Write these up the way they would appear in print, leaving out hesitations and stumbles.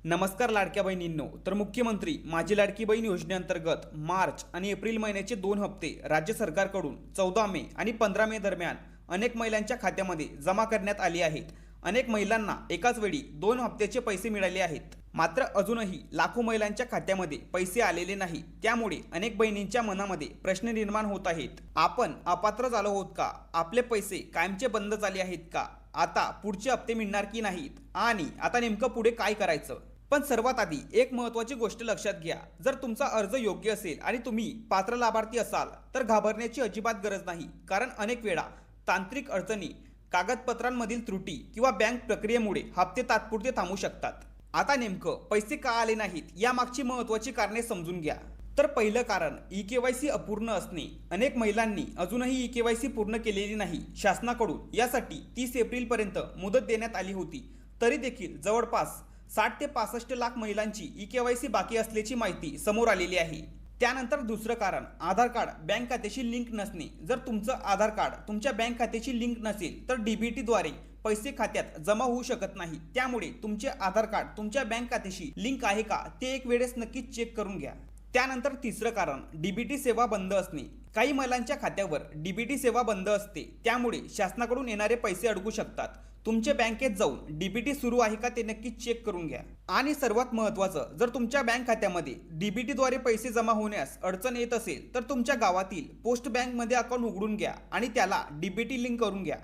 नमस्कार लाडक्या बहिणींनो। तर मुख्यमंत्री माझी लाडकी बहीण योजनेअंतर्गत मार्च आणि एप्रिल महिन्याचे 2 हप्ते राज्य सरकारकडून 14 मे आणि 15 मे दरम्यान अनेक महिलांच्या खात्यामध्ये जमा करण्यात आले आहेत। अनेक महिलांना एकाच वेळी 2 हप्त्याचे पैसे मिळाले आहेत। मात्र अजूनही लाखो महिलांच्या खात्यामध्ये पैसे आलेले नाही। त्यामुळे अनेक बहिणींच्या मनामध्ये प्रश्न निर्माण होत आहेत। आपण अपात्र झालो आहोत का? आपले पैसे कायमचे बंद झाले आहेत का? आता पुढचे हप्ते मिळणार की नाहीत? आणि आता नेमकं पुढे काय करायचं? पण सर्वात आधी एक महत्त्वाची गोष्ट लक्षात घ्या। जर तुमचा अर्ज योग्य असेल आणि तुम्ही पात्र लाभार्थी असाल तर घाबरण्याची अजिबात गरज नाही। कारण अनेक वेळा तांत्रिक अडचणी, कागदपत्रांमधील त्रुटी किंवा बँक प्रक्रियेमुळे हप्ते तात्पुरते थांबू शकतात। आता नेमकं पैसे का आले नाहीत यामागची महत्त्वाची कारणे समजून घ्या। तर पहिलं कारण ई-केवायसी अपूर्ण असणे। अनेक महिलांनी अजूनही ई-केवायसी पूर्ण केलेली नाही। शासनाकडून यासाठी 30 एप्रिलपर्यंत मुदत देण्यात आली होती, तरी देखील जवळपास 60 ते 65 लाख महिलांची ई-केवायसी बाकी असल्याची माहिती समोर आलेली आहे। त्यानंतर दुसरं कारण आधार कार्ड बँक खात्याशी लिंक नसणे। जर तुमचं आधार कार्ड तुमच्या बँक खात्याशी लिंक नसेल तर डीबीटीद्वारे पैसे खात्यात जमा होऊ शकत नाही। त्यामुळे तुमचे आधार कार्ड तुमच्या बँक खात्याशी लिंक आहे का ते एक वेळेस नक्कीच चेक करून घ्या। त्यानंतर तिसरं कारण डीबीटी सेवा बंद असणे। काही महिलांच्या खात्यावर डीबीटी सेवा बंद असते, त्यामुळे शासनाकडून येणारे पैसे अडकू शकतात। तुमच्या बँकेत जाऊन डीबीटी सुरू आहे का ते नक्कीच चेक करून घ्या। आणि सर्वात महत्त्वाचं, जर तुमच्या बँक खात्यामध्ये डीबीटीद्वारे पैसे जमा होण्यास अडचण येत असेल तर तुमच्या गावातील पोस्ट बँकमध्ये अकाउंट उघडून घ्या आणि त्याला डीबीटी लिंक करून घ्या।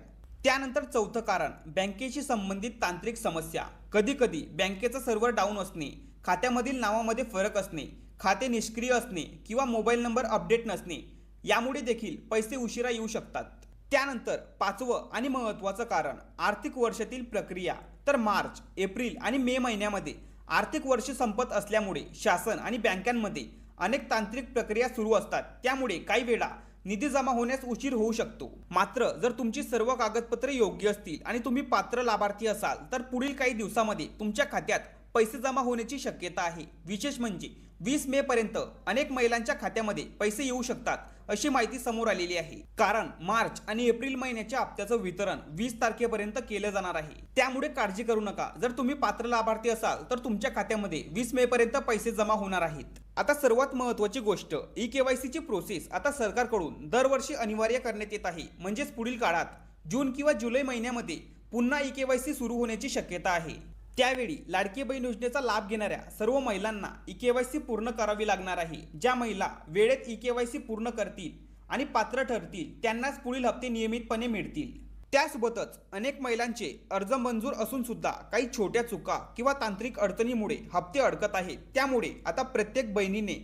त्यानंतर चौथं कारण बँकेशी संबंधित तांत्रिक समस्या। कधी कधी बँकेचं सर्व्हर डाऊन असणे, खात्यामधील नावामध्ये फरक असणे, खाते निष्क्रिय असणे किंवा मोबाईल नंबर अपडेट नसणे यामुळे देखील पैसे उशिरा येऊ शकतात। त्यानंतर पाचवं आणि महत्त्वाचं कारण आर्थिक वर्षातील प्रक्रिया। तर मार्च, एप्रिल आणि मे महिन्यामध्ये आर्थिक वर्ष संपत असल्यामुळे शासन आणि बँकांमध्ये अनेक तांत्रिक प्रक्रिया सुरू असतात। त्यामुळे काही वेळा निधी जमा होण्यास उशीर होऊ शकतो। मात्र जर तुमची सर्व कागदपत्रे योग्य असतील आणि तुम्ही पात्र लाभार्थी असाल तर पुढील काही दिवसांमध्ये तुमच्या खात्यात पैसे जमा होण्याची शक्यता आहे। विशेष म्हणजे 20 मे पर्यंत अनेक महिलांच्या खात्यामध्ये पैसे येऊ शकतात अशी माहिती समोर आलेली आहे। कारण मार्च आणि एप्रिल महिन्याच्या हप्त्याचं वितरण 20 तारखेपर्यंत केलं जाणार आहे। त्यामुळे काळजी करू नका। जर तुम्ही पात्र लाभार्थी असाल तर तुमच्या खात्यामध्ये 20 मे पर्यंत पैसे जमा होणार आहेत। आता सर्वात महत्त्वाची गोष्ट, ई-केवायसीची प्रोसेस आता सरकारकडून दरवर्षी अनिवार्य करण्यात येत आहे। म्हणजेच पुढील काळात जून किंवा जुलै महिन्यामध्ये पुन्हा ई-केवायसी सुरू होण्याची शक्यता आहे। त्यावेळी लाडकी बहीण योजनेचा लाभ घेणाऱ्या सर्व महिलांना ई-केवायसी पूर्ण करावी लागणार आहे। ज्या महिला वेळेत ई-केवायसी पूर्ण करतील आणि पात्र ठरतील त्यांनाच पुढील हप्ते नियमितपणे मिळतील। त्यासोबतच अनेक महिलांचे अर्ज मंजूर असून सुद्धा काही छोट्या चुका किंवा तांत्रिक अडचणीमुळे हप्ते अडकत आहेत। त्यामुळे आता प्रत्येक बहिणीने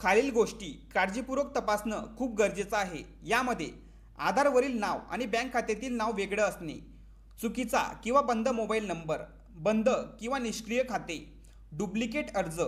खालील गोष्टी काळजीपूर्वक तपासणं खूप गरजेचं आहे। यामध्ये आधारवरील नाव आणि बँक खात्यातील नाव वेगळं असणे, चुकीचा किंवा बंद मोबाईल नंबर, बंद किंवा निष्क्रिय खाते, डुप्लिकेट अर्ज,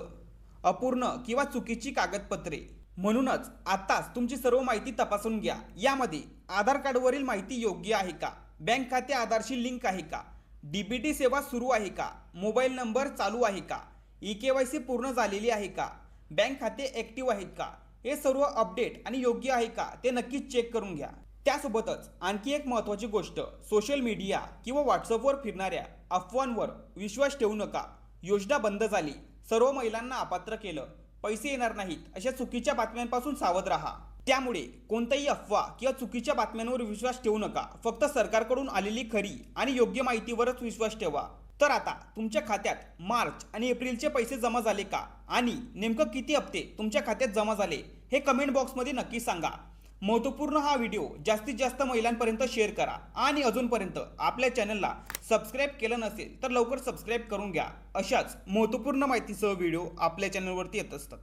अपूर्ण किंवा चुकीची कागदपत्रे। म्हणूनच आताच तुमची सर्व माहिती तपासून घ्या। यामध्ये आधार कार्डवरील माहिती योग्य आहे का, बँक खाते आधारशी लिंक आहे का, डीबीटी सेवा सुरू आहे का, मोबाईल नंबर चालू आहे का, ई-केवायसी पूर्ण झालेली आहे का, बँक खाते ॲक्टिव्ह आहेत का, हे सर्व अपडेट आणि योग्य आहे का ते नक्कीच चेक करून घ्या। त्यासोबतच आणखी एक महत्त्वाची गोष्ट, सोशल मीडिया किंवा व्हॉट्सअपवर फिरणाऱ्या अफवांवर विश्वास ठेवू नका। योजना बंद झाली, सर्व महिलांना अपात्र केलं, पैसे येणार नाहीत अशा चुकीच्या बातम्यांपासून सावध राहा। त्यामुळे कोणत्याही अफवा किंवा चुकीच्या बातम्यांवर विश्वास ठेवू नका। फक्त सरकारकडून आलेली खरी आणि योग्य माहितीवरच विश्वास ठेवा। तर आता तुमच्या खात्यात मार्च आणि एप्रिलचे पैसे जमा झाले का आणि नेमकं किती हप्ते तुमच्या खात्यात जमा झाले हे कमेंट बॉक्समध्ये नक्की सांगा। महत्त्वपूर्ण हा व्हिडिओ जास्तीत जास्त महिलांपर्यंत शेअर करा आणि अजूनपर्यंत आपल्या चॅनलला सबस्क्राईब केलं नसेल तर लवकर सबस्क्राईब करून घ्या। अशाच महत्त्वपूर्ण माहितीसह व्हिडिओ आपल्या चॅनलवरती येत असतात।